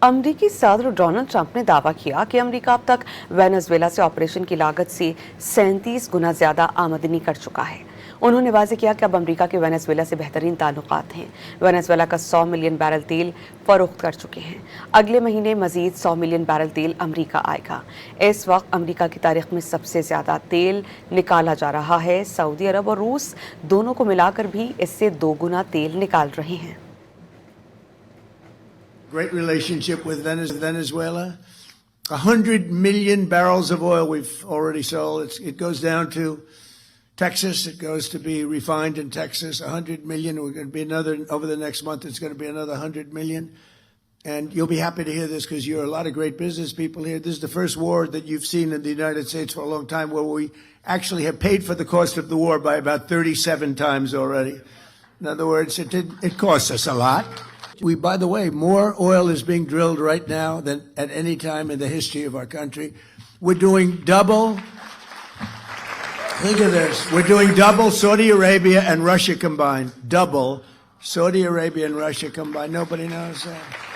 अमरीकी सदर Donald Trump ने दावा किया कि अमरीका अब तक वेनेजुएला से ऑपरेशन की लागत से 37 गुना ज्यादा आमदनी कर चुका है। उन्होंने वाज़ेह किया कि अब अमरीका के वेनेजुएला से बेहतरीन ताल्लुकात हैं। वेनेजुएला का 100 मिलियन बैरल तेल फरोख्त कर चुके हैं। अगले महीने मजीद 100 मिलियन बैरल तेल अमरीका आएगा। इस वक्त अमरीका की तारीख में सबसे ज़्यादा तेल निकाला जा रहा है। सऊदी अरब और रूस दोनों को मिलाकर भी इससे 2 गुना तेल निकाल रहे हैं। Great relationship with Venezuela. 100 million barrels of oil we've already sold. It goes down to Texas. It goes to be refined in Texas. 100 million. We're going to be another, over the next month, it's going to be another 100 million. And you'll be happy to hear this because you're a lot of great business people here. This is the first war that you've seen in the United States for a long time where we actually have paid for the cost of the war by about 37 times already. In other words, it costs us a lot. By the way, more oil is being drilled right now than at any time in the history of our country. We're doing double. Think of this. We're doing double Saudi Arabia and Russia combined. Double Saudi Arabia and Russia combined. Nobody knows that.